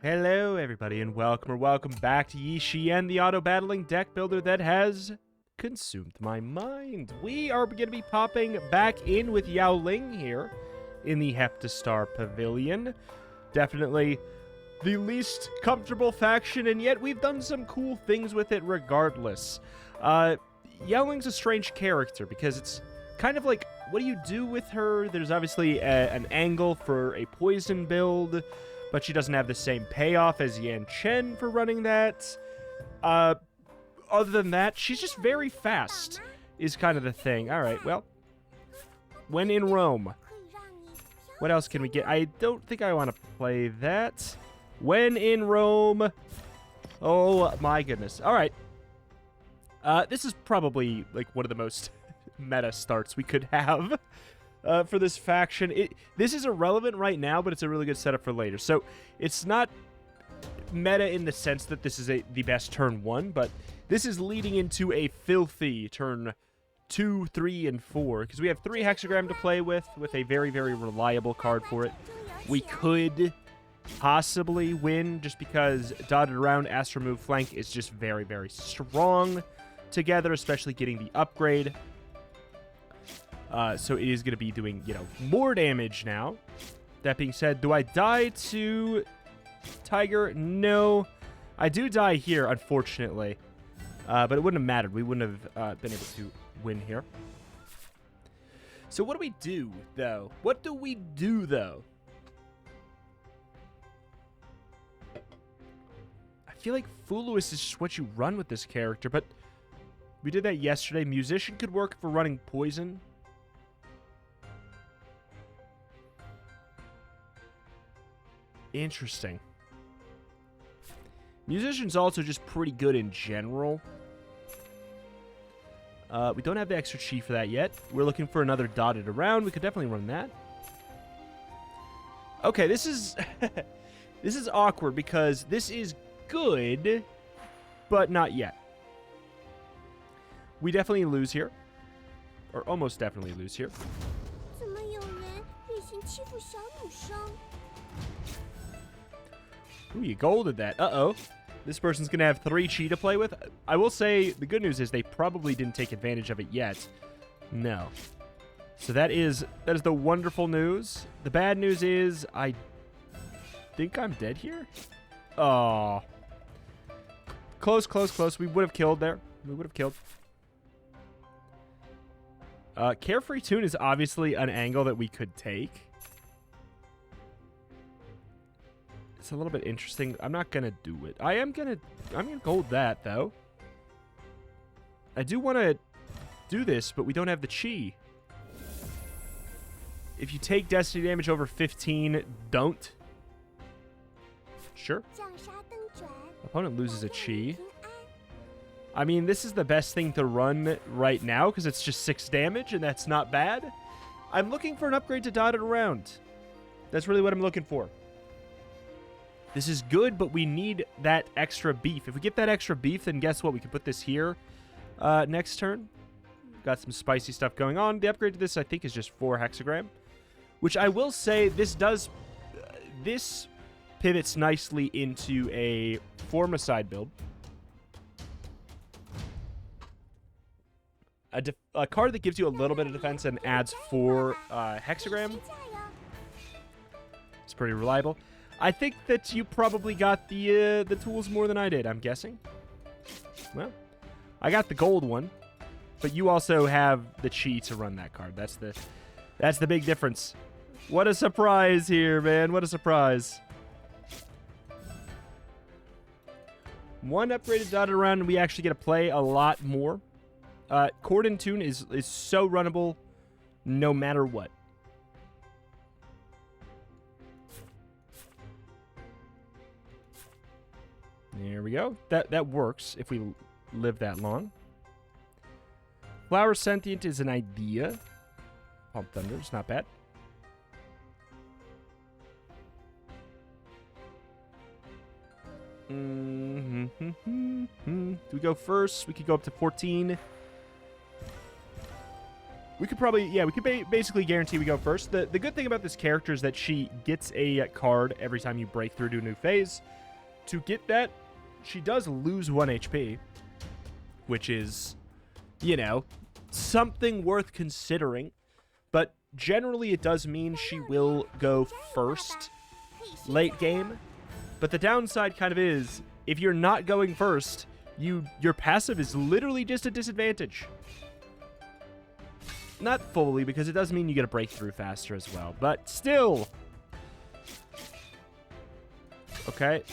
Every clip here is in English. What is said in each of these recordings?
Hello everybody and welcome back to Xian, the auto-battling deck builder that has consumed my mind. We are going to be popping back in with Yao Ling here in the Hephaestus Pavilion. Definitely the least comfortable faction, and yet we've done some cool things with it regardless. Yao Ling's a strange character because it's kind of like, what do you do with her? There's obviously an angle for a poison build, but she doesn't have the same payoff as Yan Chen for running that. Other than that, she's just very fast, is kind of the thing. All right, well, when in Rome. What else can we get? I don't think I want to play that. When in Rome. Oh, my goodness. All right. This is probably, like, one of the most meta starts we could have. For this faction. This is irrelevant right now, but it's a really good setup for later. So, it's not meta in the sense that this is the best turn 1, but this is leading into a filthy turn 2, 3, and 4, because we have 3 hexagram to play with a very, very reliable card for it. We could possibly win just because dotted around Astro Move Flank is just very, very strong together, especially getting the upgrade. So it is going to be doing, you know, more damage now. That being said, do I die to Tiger? No. I do die here, unfortunately. But it wouldn't have mattered. We wouldn't have been able to win here. So what do we do, though? What do we do, though? I feel like Fuluous is just what you run with this character, but we did that yesterday. Musician could work for running poison. Interesting. Musician's also just pretty good in general. We don't have the extra chi for that yet. We're looking for another dotted around. We could definitely run that. Okay, this is this is awkward because this is good, but not yet. We definitely lose here. Or almost definitely lose here. Ooh, you golded that. Uh-oh. This person's going to have 3 chi to play with. I will say, the good news is they probably didn't take advantage of it yet. No. So that is the wonderful news. The bad news is, I think I'm dead here. Oh. Close, close, close. We would have killed there. We would have killed. Carefree Tune is obviously an angle that we could take. It's a little bit interesting. I'm not gonna do it. I'm gonna gold that though. I do want to do this, but we don't have the chi. If you take destiny damage over 15, don't. Sure. Opponent loses a chi. I mean, this is the best thing to run right now because it's just 6 damage, and that's not bad. I'm looking for an upgrade to dotted around. That's really what I'm looking for. This is good, but we need that extra beef. If we get that extra beef, then guess what? We can put this here next turn. Got some spicy stuff going on. The upgrade to this, I think, is just 4 hexagram. Which I will say, this does... this pivots nicely into a Formicide build. A card that gives you a little bit of defense and adds 4 hexagram. It's pretty reliable. I think that you probably got the tools more than I did, I'm guessing. Well, I got the gold one, but you also have the chi to run that card. That's the big difference. What a surprise here, man. What a surprise. 1 upgraded dotted around, and we actually get to play a lot more. Chord and Tune is so runnable no matter what. There we go. That works if we live that long. Flower Sentient is an idea. Pump Thunder is not bad. Do we go first? We could go up to 14. We could probably, yeah, we could basically guarantee we go first. The good thing about this character is that she gets a card every time you break through to a new phase. To get that, she does lose 1 HP, which is, you know, something worth considering. But generally, it does mean she will go first late game. But the downside kind of is, if you're not going first, your passive is literally just a disadvantage. Not fully, because it does mean you get a breakthrough faster as well, but still. Okay.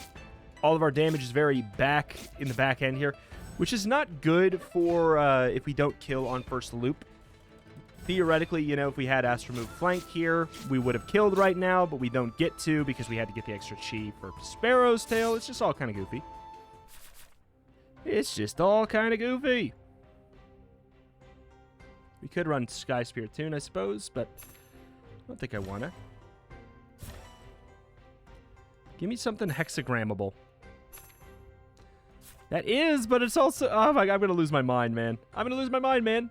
All of our damage is very back in the back end here, which is not good for if we don't kill on first loop. Theoretically, you know, if we had Astromove flank here, we would have killed right now, but we don't get to because we had to get the extra chi for Sparrow's tail. It's just all kind of goofy. It's just all kind of goofy. We could run Sky Spear Tune, I suppose, but I don't think I want to. Give me something hexagrammable. That is, but it's also... Oh my God, I'm going to lose my mind, man. I'm going to lose my mind, man.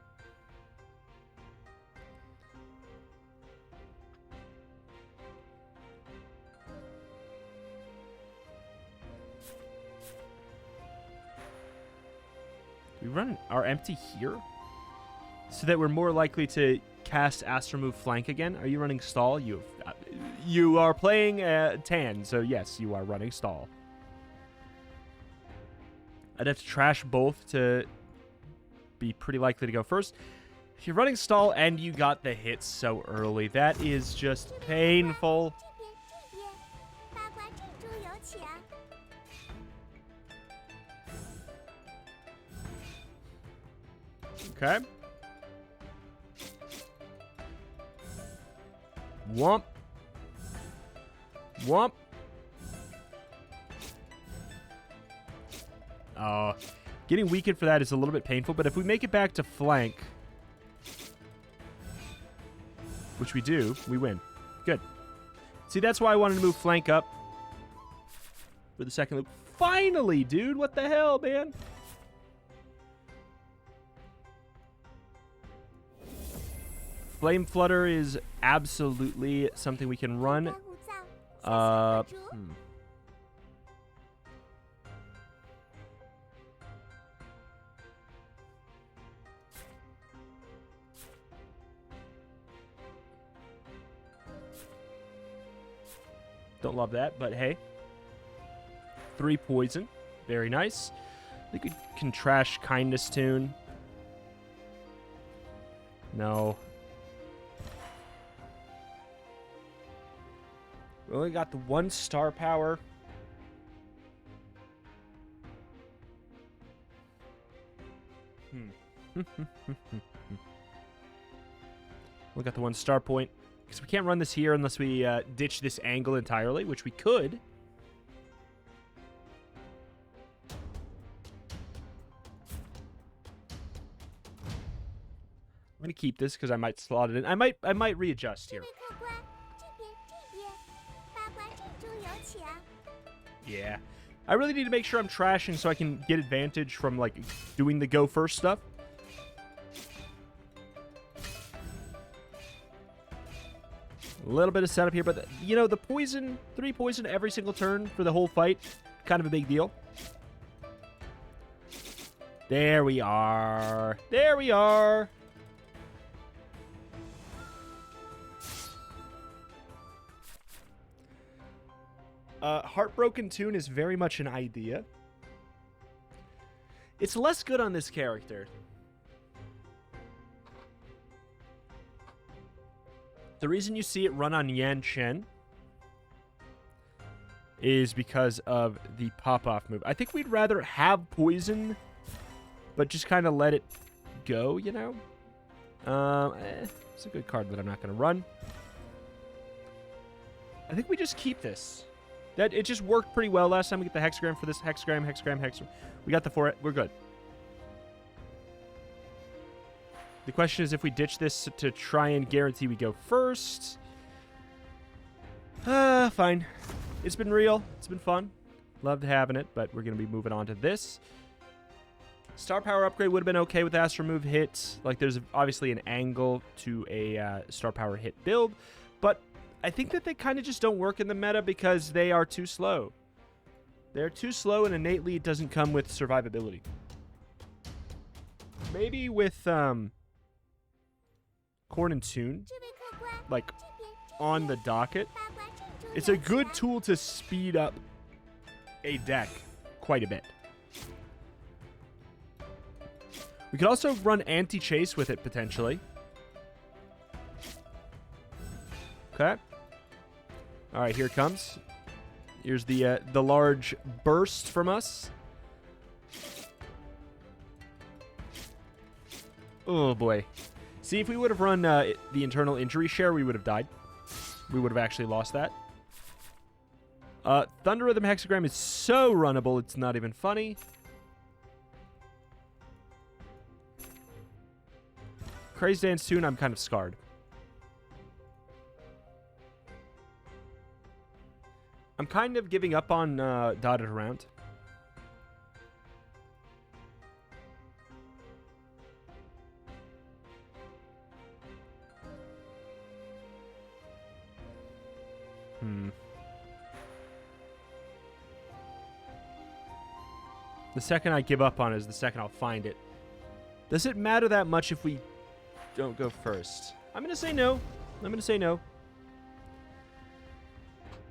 Do we run our empty here? So that we're more likely to cast Astromove Flank again. Are you running Stall? You are playing Tan, so yes, you are running Stall. I'd have to trash both to be pretty likely to go first. If you're running Stall and you got the hits so early, that is just painful. Okay. Womp. Womp. Getting weakened for that is a little bit painful, but if we make it back to flank, which we do, we win. Good. See, that's why I wanted to move flank up for the second loop. Finally, dude! What the hell, man? Flame Flutter is absolutely something we can run. Don't love that, but hey. 3 poison. Very nice. I think we can trash Kindness Tune. No. We only got the 1 star power. We got the 1 star point. Because we can't run this here unless we ditch this angle entirely, which we could. I'm going to keep this because I might slot it in. I might readjust here. Yeah. I really need to make sure I'm trashing so I can get advantage from, like, doing the go first stuff. A little bit of setup here, but, you know, the poison, 3 poison every single turn for the whole fight, kind of a big deal. There we are. There we are. Heartbroken Tune is very much an idea. It's less good on this character. The reason you see it run on Yan Chen is because of the pop-off move. I think we'd rather have poison, but just kind of let it go, you know? It's a good card that I'm not going to run. I think we just keep this. That it just worked pretty well last time. We get the hexagram for this. Hexagram. We got the 4. We're good. The question is if we ditch this to try and guarantee we go first. Fine. It's been real. It's been fun. Loved having it, but we're going to be moving on to this. Star Power upgrade would have been okay with Astro Move hits. Like, there's obviously an angle to a Star Power hit build, but I think that they kind of just don't work in the meta because they are too slow. They're too slow, and innately it doesn't come with survivability. Maybe with Corn and Tune, like, on the docket, it's a good tool to speed up a deck quite a bit. We could also run anti-chase with it, potentially. Okay. All right, here it comes. Here's the large burst from us. Oh, boy. See, if we would have run the internal injury share, we would have died. We would have actually lost that. Thunder Rhythm Hexagram is so runnable, it's not even funny. Crazy Dance Tune, I'm kind of scarred. I'm kind of giving up on Dotted Around. The second I give up on it is the second I'll find it. Does it matter that much if we don't go first? I'm going to say no. I'm going to say no.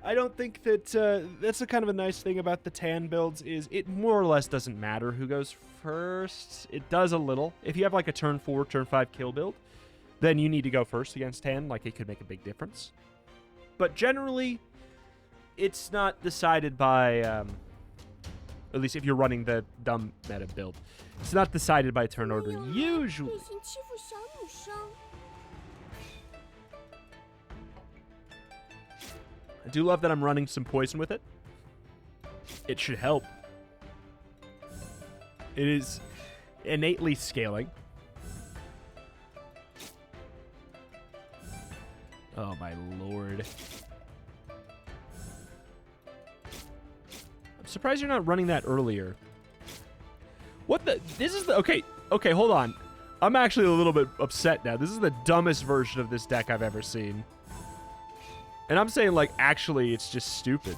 I don't think that that's a kind of a nice thing about the tan builds is it more or less doesn't matter who goes first. It does a little. If you have like a turn 4, turn 5 kill build, then you need to go first against tan. Like, it could make a big difference. But generally, it's not decided by, at least if you're running the dumb meta build, it's not decided by turn order usually. I do love that I'm running some poison with it. It should help. It is innately scaling. Oh my lord. I'm surprised you're not running that earlier. What the? This is the... Okay, hold on. I'm actually a little bit upset now. This is the dumbest version of this deck I've ever seen. And I'm saying, like, actually, it's just stupid.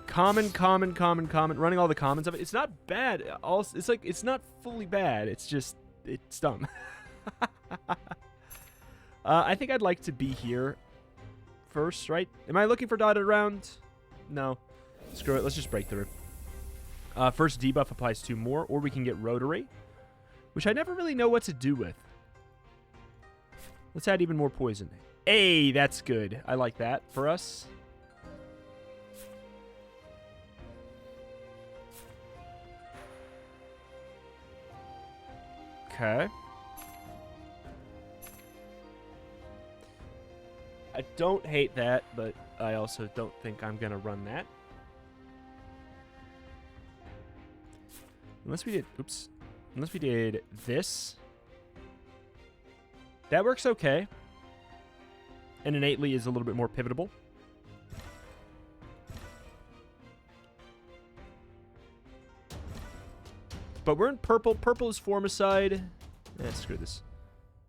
Common. Running all the commons of it. It's not bad. It's like, it's not fully bad. It's just, it's dumb. I think I'd like to be here first, right? Am I looking for Dotted Around? No. Screw it. Let's just break through. First debuff applies 2 more, or we can get Rotary, which I never really know what to do with. Let's add even more poison. Hey, that's good. I like that for us. Okay. I don't hate that, but I also don't think I'm going to run that. Unless we did... Oops. Unless we did this... That works okay. And innately is a little bit more pivotable. But we're in purple. Purple is Formicide. Screw this.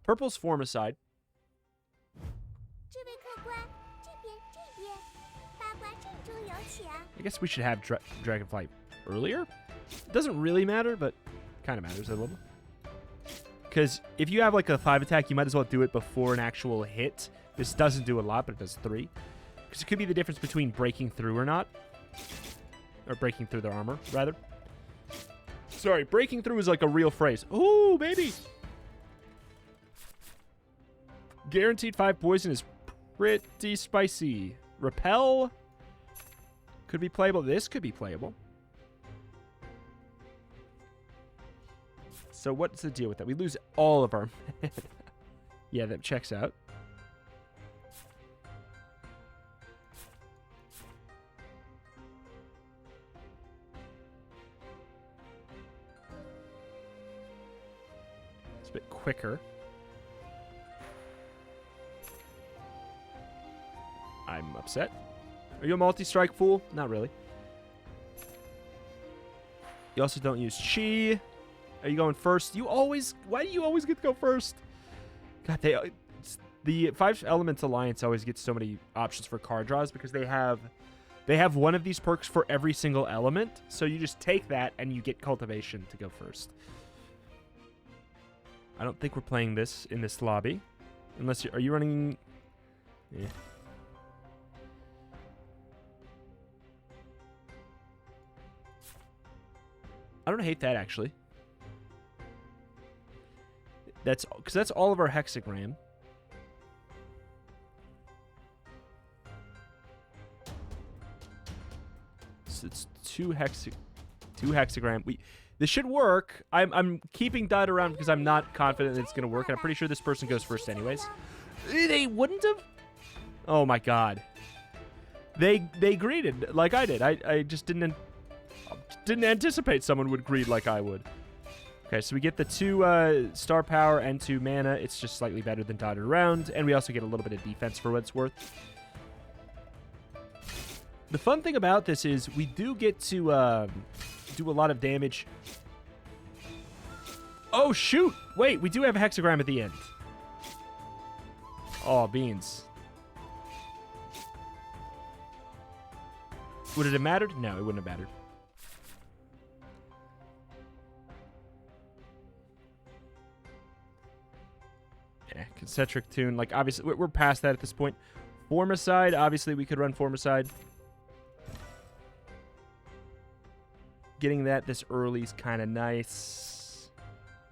Purple's Formicide. I guess we should have Dragonflight earlier. It doesn't really matter, but kind of matters a little. Because if you have like a 5 attack, you might as well do it before an actual hit. This doesn't do a lot, but it does 3. Because it could be the difference between breaking through or not. Or breaking through their armor, rather. Sorry, breaking through is like a real phrase. Ooh, baby! Guaranteed 5 poison is pretty spicy. Repel could be playable. This could be playable. So what's the deal with that? We lose all of our... Yeah, that checks out. It's a bit quicker. I'm upset. Are you a multi-strike fool? Not really. You also don't use chi. Are you going first? You always... Why do you always get to go first? God, the 5 Elements Alliance always gets so many options for card draws because they have one of these perks for every single element. So you just take that and you get Cultivation to go first. I don't think we're playing this in this lobby. Unless are you running... Yeah. I don't hate that, actually. That's because that's all of our hexagram. So it's two hexagram. This should work. I'm keeping that around because I'm not confident that it's gonna work, and I'm pretty sure this person goes first anyways. They wouldn't have. Oh my god. They greeted like I did. I just didn't anticipate someone would greet like I would. Okay, so we get the 2 star power and 2 mana. It's just slightly better than dotted around, and we also get a little bit of defense for what it's worth. The fun thing about this is we do get to do a lot of damage. Oh, shoot! Wait, we do have a hexagram at the end. Oh, beans. Would it have mattered? No, it wouldn't have mattered. Concentric tune. Like, obviously, we're past that at this point. Formicide, obviously, we could run Formicide. Getting that this early is kind of nice.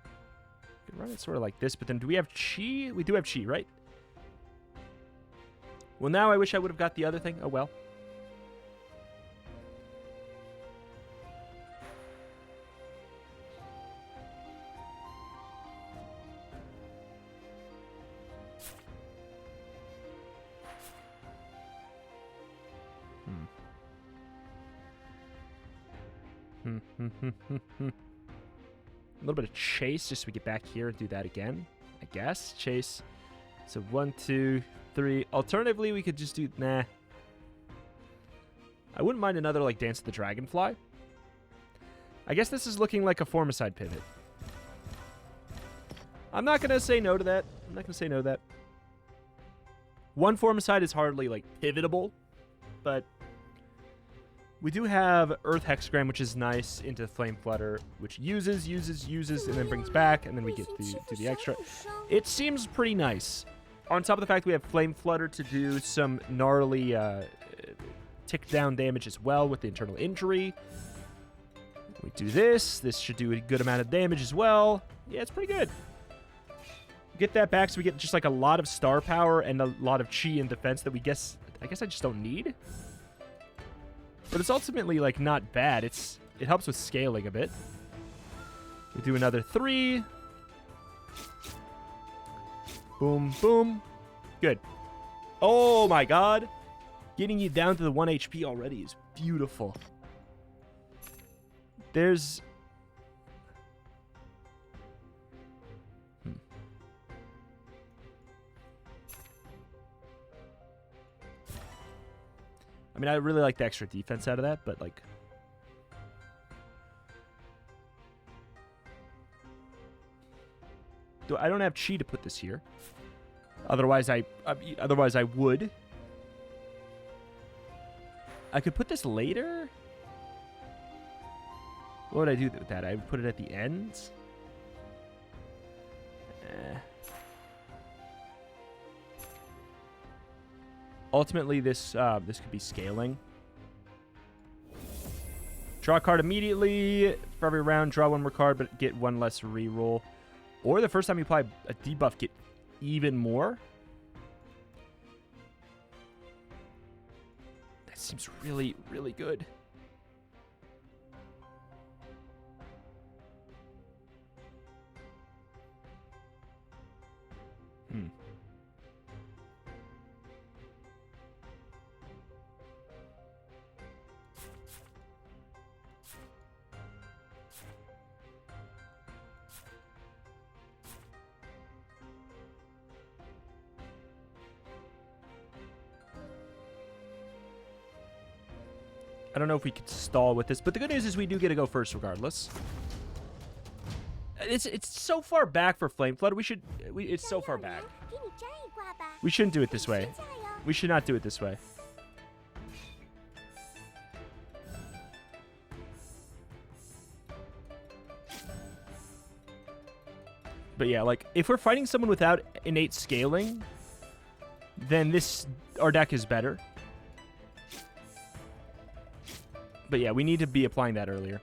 We could run it sort of like this, but then do we have Chi? We do have Chi, right? Well, now I wish I would have got the other thing. Oh, well. A little bit of chase just so we get back here and do that again, I guess. Chase. So 1, 2, 3. Alternatively, we could just do... Nah. I wouldn't mind another, like, Dance of the Dragonfly. I guess this is looking like a Formicide pivot. I'm not going to say no to that. I'm not going to say no to that. One Formicide is hardly, like, pivotable, but... We do have Earth Hexagram, which is nice, into Flame Flutter, which uses, and then brings back, and then we get to do the extra. It seems pretty nice. On top of the fact we have Flame Flutter to do some gnarly tick down damage as well with the Internal Injury. We do this. This should do a good amount of damage as well. Yeah, it's pretty good. Get that back so we get just like a lot of star power and a lot of chi and defense that I guess I just don't need. But it's ultimately, like, not bad. It helps with scaling a bit. We do another 3. Boom, boom. Good. Oh, my God. Getting you down to the 1 HP already is beautiful. There's... I mean, I really like the extra defense out of that, but, like... I don't have chi to put this here. Otherwise, I would. I could put this later? What would I do with that? I would put it at the end? Ultimately, this could be scaling. Draw a card immediately. For every round, draw 1 more card, but get 1 less reroll. Or the first time you apply a debuff, get even more. That seems really, really good. I don't know if we could stall with this, but the good news is we do get to go first regardless. It's so far back for Flame Flood. It's so far back. We shouldn't do it this way. We should not do it this way. But yeah, like, if we're fighting someone without innate scaling, then our deck is better. But yeah, we need to be applying that earlier.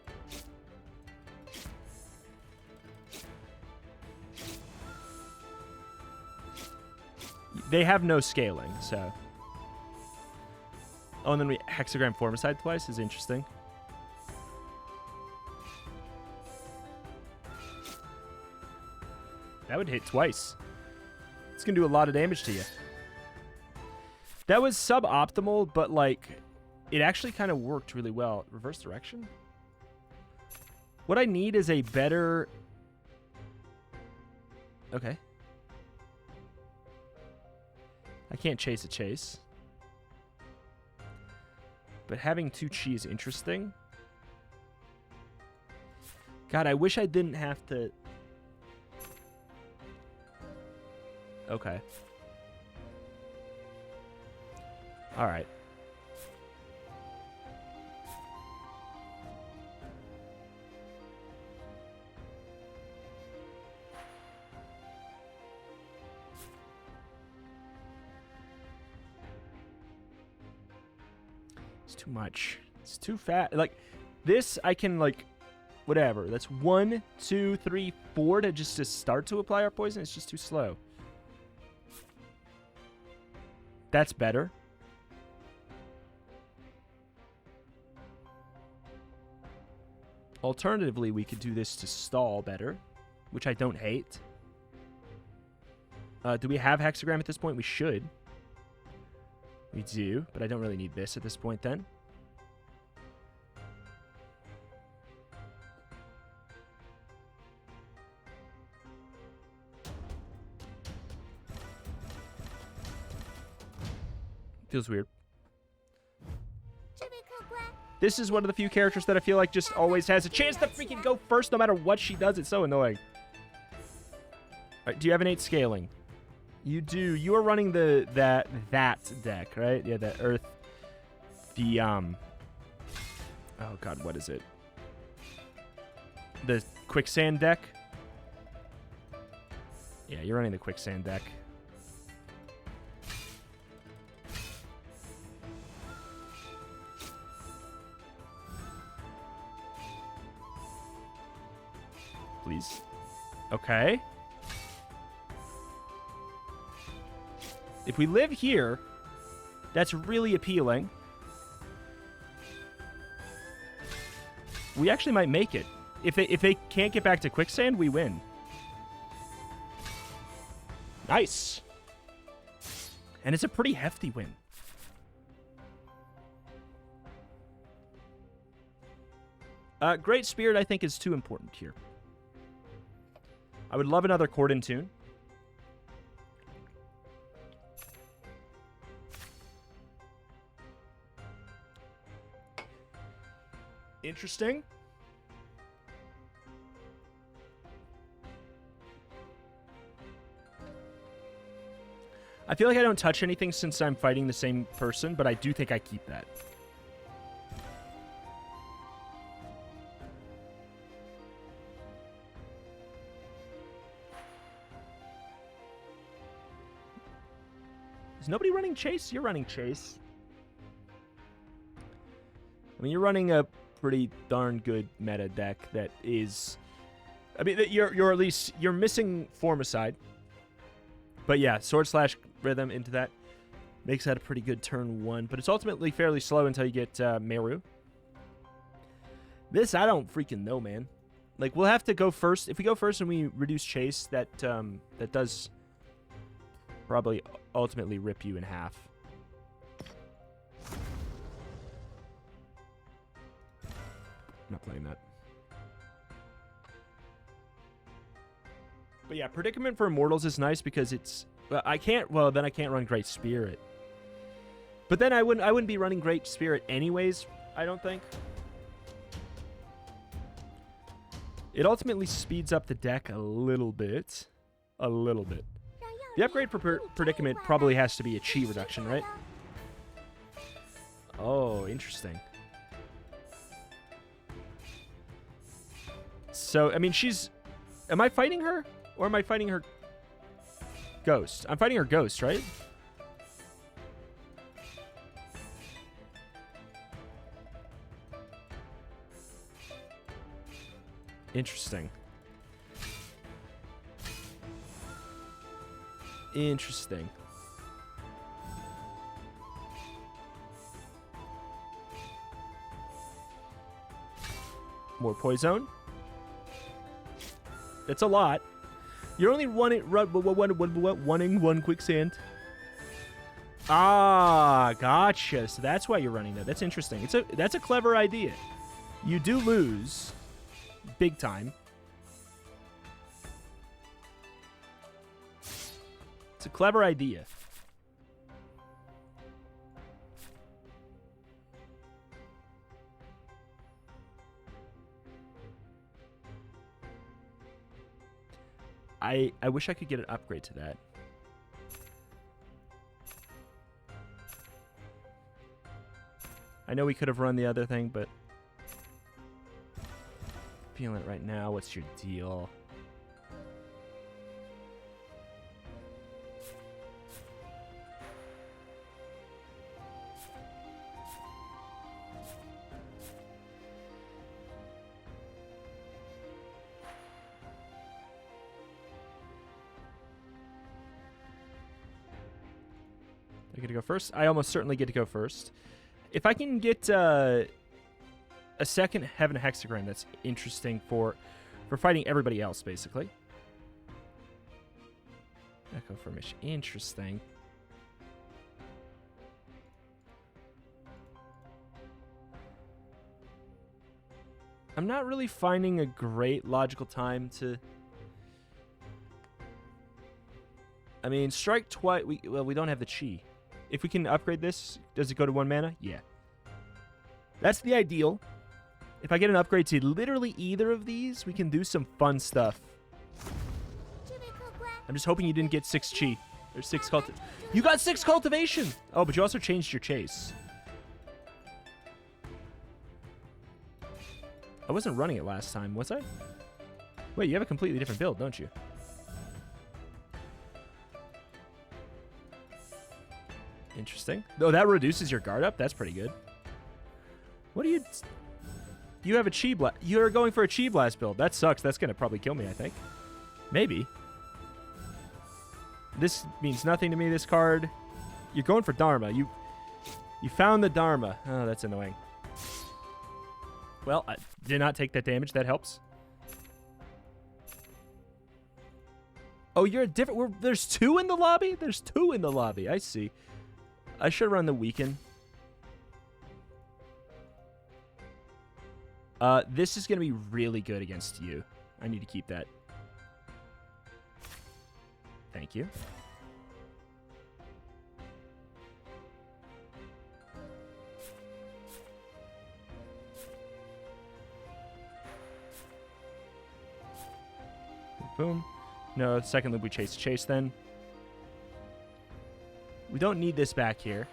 They have no scaling, so. Oh, and then we hexagram Formicide twice is interesting. That would hit twice. It's going to do a lot of damage to you. That was suboptimal, but, like, it actually kind of worked really well. Reverse direction? What I need is a better... Okay. I can't chase a chase. But having 2 chi is interesting. God, I wish I didn't have to... Okay. All right. It's too much. It's too fast. Like, this, I can, like, whatever. That's 1, 2, 3, 4 to just to start to apply our poison. It's just too slow. That's better. Alternatively, we could do this to stall better, which I don't hate. Do we have hexagram at this point? We should. We do, but I don't really need this at this point then. Feels weird. This is one of the few characters that I feel like just always has a chance to freaking go first no matter what she does. It's so annoying. All right, do you have innate scaling? You do. You are running that deck, right? Yeah, the Earth. The oh god, what is it? The Quicksand deck? Yeah, you're running the Quicksand deck. Please. Okay. If we live here, that's really appealing. We actually might make it. If they can't get back to Quicksand, we win. Nice. And it's a pretty hefty win. Great Spirit, I think, is too important here. I would love another Cordon Tune. Interesting. I feel like I don't touch anything since I'm fighting the same person, but I do think I keep that. Is nobody running Chase? You're running Chase. I mean, you're running a pretty darn good meta deck that is... I mean, you're at least... You're missing Formicide. But yeah, Sword Slash Rhythm into that makes that a pretty good turn 1. But it's ultimately fairly slow until you get Meru. This, I don't freaking know, man. Like, we'll have to go first. If we go first and we reduce Chase, that does probably ultimately rip you in half. I'm not playing that. But yeah, Predicament for Immortals is nice because it's... then I can't run Great Spirit. But then I wouldn't be running Great Spirit anyways. I don't think. It ultimately speeds up the deck a little bit. A little bit. The upgrade for Predicament probably has to be a chi reduction, right? Oh, interesting. So, I mean, she's... Am I fighting her? Or am I fighting her ghost? I'm fighting her ghost, right? Interesting. Interesting. More poison. That's a lot. You're only wanting one quicksand. Ah, gotcha. So that's why you're running that. That's interesting. That's a clever idea. You do lose big time. It's a clever idea. I wish I could get an upgrade to that. I know we could have run the other thing, but feeling it right now. What's your deal? I get to go first? I almost certainly get to go first. If I can get a second Heaven Hexagram, that's interesting for fighting everybody else, basically. Echo Formation. Interesting. I'm not really finding a great logical time to... I mean, strike twice... Well, we don't have the chi. If we can upgrade this, does it go to 1 mana? Yeah. That's the ideal. If I get an upgrade to literally either of these, we can do some fun stuff. I'm just hoping you didn't get 6 chi. There's 6 cultivation. You got 6 cultivation! Oh, but you also changed your chase. I wasn't running it last time, was I? Wait, you have a completely different build, don't you? Interesting. Oh, that reduces your guard up? That's pretty good. What do you... You have a Chi Blast. You're going for a Chi Blast build. That sucks. That's going to probably kill me, I think. Maybe. This means nothing to me, this card. You're going for Dharma. You found the Dharma. Oh, that's annoying. Well, I did not take that damage. That helps. Oh, you're a different... There's 2 in the lobby? There's 2 in the lobby. I see. I should run the Weaken. This is going to be really good against you. I need to keep that. Thank you. Boom. No, second loop we chase then. We don't need this back here.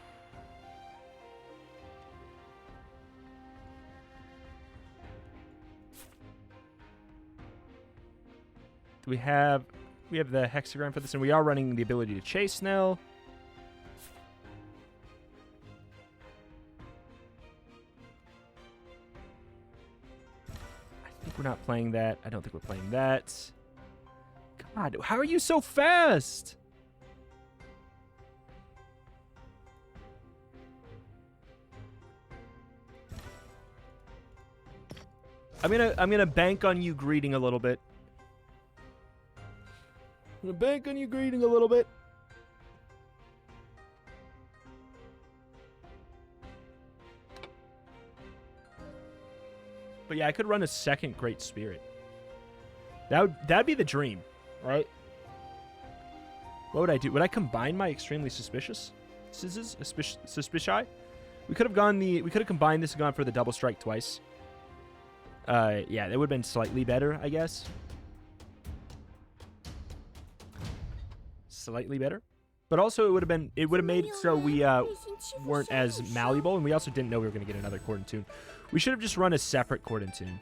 We have the hexagram for this, and we are running the ability to chase now. I think we're not playing that. I don't think we're playing that. God, how are you so fast? I'm gonna bank on you greeting a little bit. I'm gonna bank on you greeting a little bit. But yeah, I could run a second Great Spirit. That'd be the dream, right? What would I do? Would I combine my Extremely Suspicious? Suspicious? We could have combined this and gone for the double strike twice. Yeah, that would have been slightly better, I guess. Slightly better. But also it would have made so we weren't as malleable, and we also didn't know we were going to get another chord and tune. We should have just run a separate chord and tune.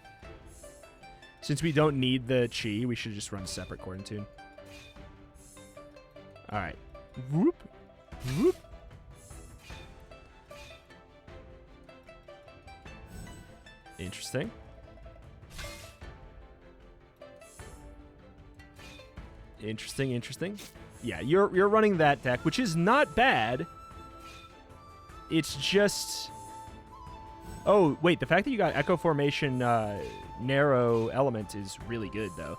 Since we don't need the chi, we should just run a separate chord and tune. All right. Whoop. Whoop. Interesting. Interesting, interesting. Yeah, you're running that deck, which is not bad. It's just... Oh, wait, the fact that you got Echo Formation narrow element is really good, though.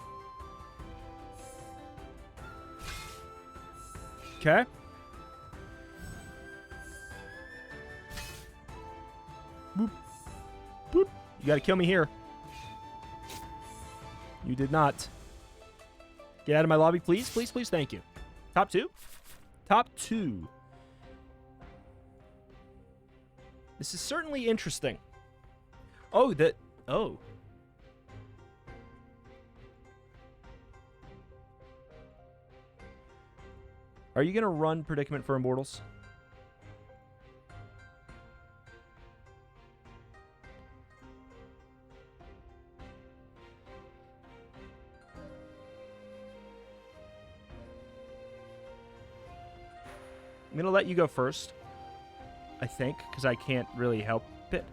Okay. Boop. Boop. You gotta kill me here. You did not. Get out of my lobby, please. Please, please. Thank you. Top two? Top two. This is certainly interesting. Oh, that... Oh. Are you going to run Predicament for Immortals? I'm going to let you go first, I think, because I can't really help it.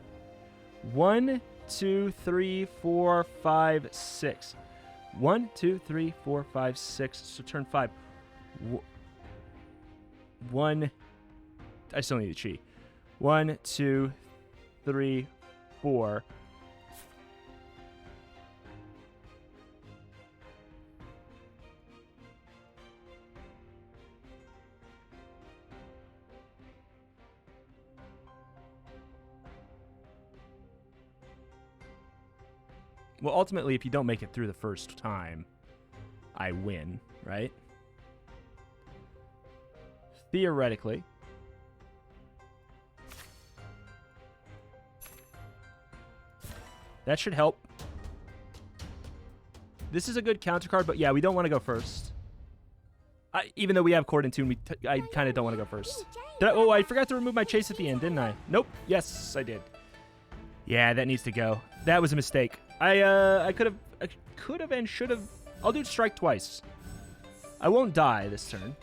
1, 2, 3, 4, 5, 6. 1, 2, 3, 4, 5, 6. So turn 5. 1. I still need a chi. 1, 2, 3, 4. Well, ultimately, if you don't make it through the first time, I win, right? Theoretically. That should help. This is a good counter card, but yeah, we don't want to go first. Even though we have Chord and Tune, I kind of don't want to go first. Oh, I forgot to remove my chase at the end, didn't I? Nope. Yes, I did. Yeah, that needs to go. That was a mistake. I could have and should have. I'll do strike twice. I won't die this turn.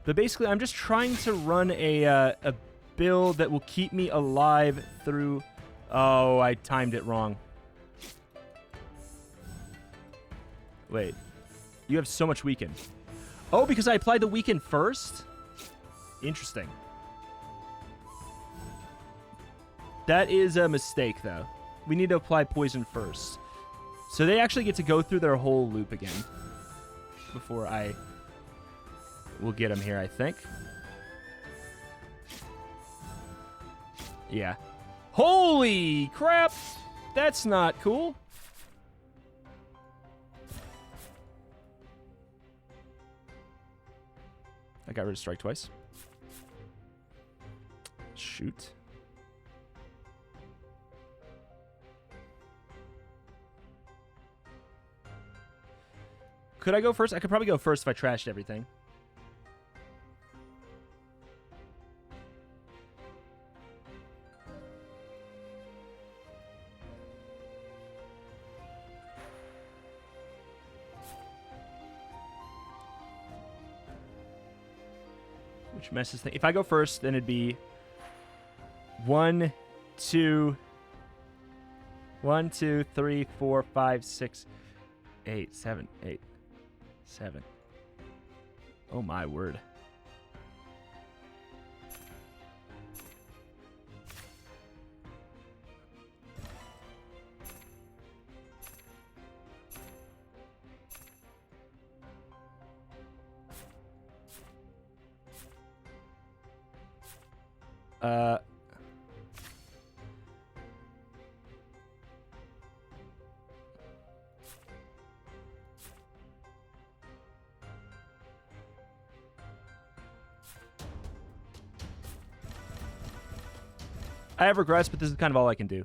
But basically, I'm just trying to run a build that will keep me alive through... Oh, I timed it wrong. Wait. You have so much weaken. Oh, because I applied the weaken first? Interesting. That is a mistake, though. We need to apply poison first. So they actually get to go through their whole loop again. Before I will get them here, I think. Yeah. Holy crap! That's not cool. I got rid of strike twice. Shoot. Could I go first? I could probably go first if I trashed everything. Which messes things. If I go first, then it'd be 1, 2, 3, 4, 5, 6, 8, 7, 8. 7. Oh my word. I have regrets, but this is kind of all I can do.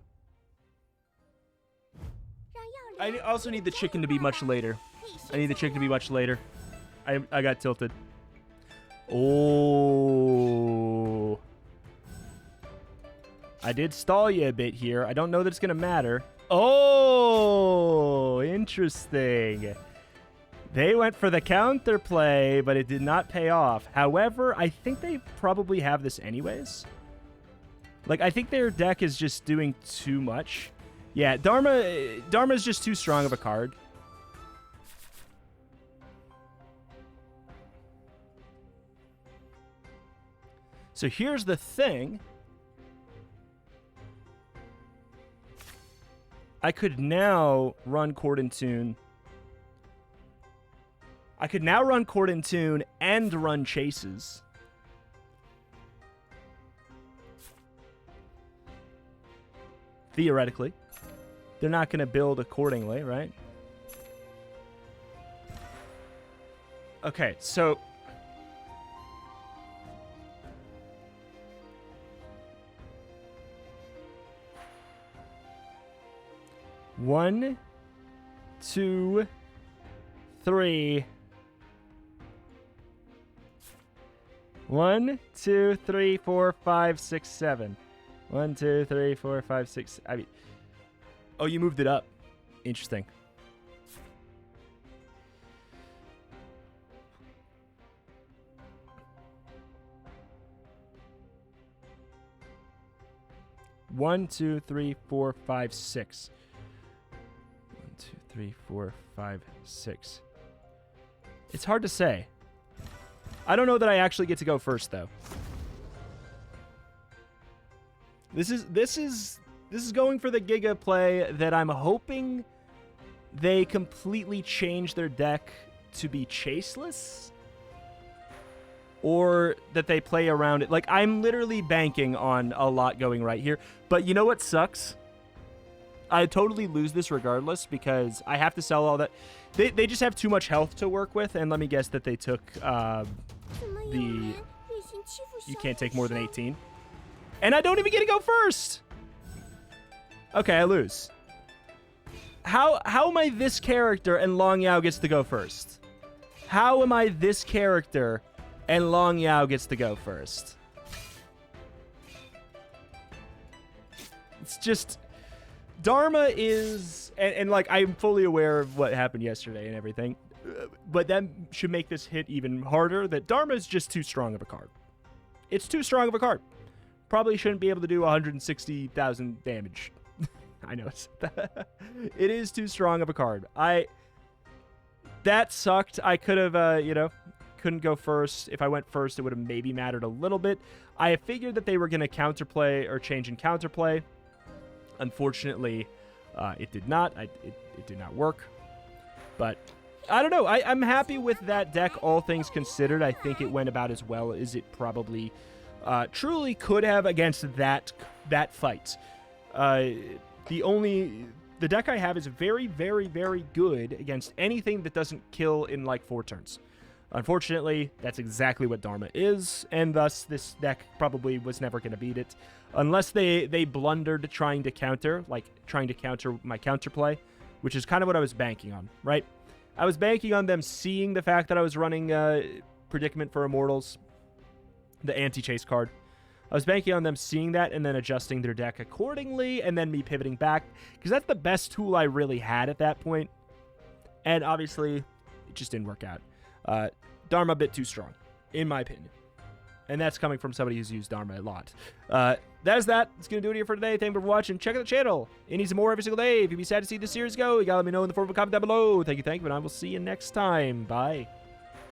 I also need the chicken to be much later. I need the chicken to be much later. I got tilted. Oh. I did stall you a bit here. I don't know that it's going to matter. Oh, interesting. They went for the counterplay, but it did not pay off. However, I think they probably have this anyways. Like, I think their deck is just doing too much. Yeah, Dharma's just too strong of a card. So here's the thing. I could now run Chord and Tune. I could now run Chord and Tune and run Chases. Theoretically. They're not going to build accordingly, right? Okay, so... One, two, three. 1, 2, 3, 4, 5, 6, 7. 1, 2, 3, 4, 5, 6. I mean, oh, you moved it up. Interesting. One, 2, 3, 4, 5, 6. 1, 2, 3, 4, 5, 6. It's hard to say. I don't know that I actually get to go first, though. This is going for the Giga play that I'm hoping they completely change their deck to be chaseless, or that they play around it. Like, I'm literally banking on a lot going right here. But you know what sucks? I totally lose this regardless because I have to sell all that. They just have too much health to work with, and let me guess that they took you can't take more than 18. And I don't even get to go first! Okay, I lose. How am I this character and Long Yao gets to go first? How am I this character and Long Yao gets to go first? It's just... Dharma is... And like, I'm fully aware of what happened yesterday and everything. But that should make this hit even harder, that Dharma is just too strong of a card. It's too strong of a card. Probably shouldn't be able to do 160,000 damage. I know. It is too strong of a card. That sucked. I could have, couldn't go first. If I went first, it would have maybe mattered a little bit. I figured that they were going to counterplay or change in counterplay. Unfortunately, it did not. It did not work. But I don't know. I'm happy with that deck, all things considered. I think it went about as well as it probably truly could have against that fight. The deck I have is very, very, very good against anything that doesn't kill in like 4 turns. Unfortunately, that's exactly what Dharma is, and thus this deck probably was never going to beat it. Unless they blundered trying to counter my counterplay, which is kind of what I was banking on, right? I was banking on them seeing the fact that I was running Predicament for Immortals, the anti-chase card. I was banking on them seeing that and then adjusting their deck accordingly, and then me pivoting back, because that's the best tool I really had at that point. And obviously, it just didn't work out. Dharma a bit too strong, in my opinion. And that's coming from somebody who's used Dharma a lot. That is that. It's going to do it here for today. Thank you for watching. Check out the channel. It needs more every single day. If you'd be sad to see this series go, you got to let me know in the form of a comment down below. Thank you, and I will see you next time. Bye.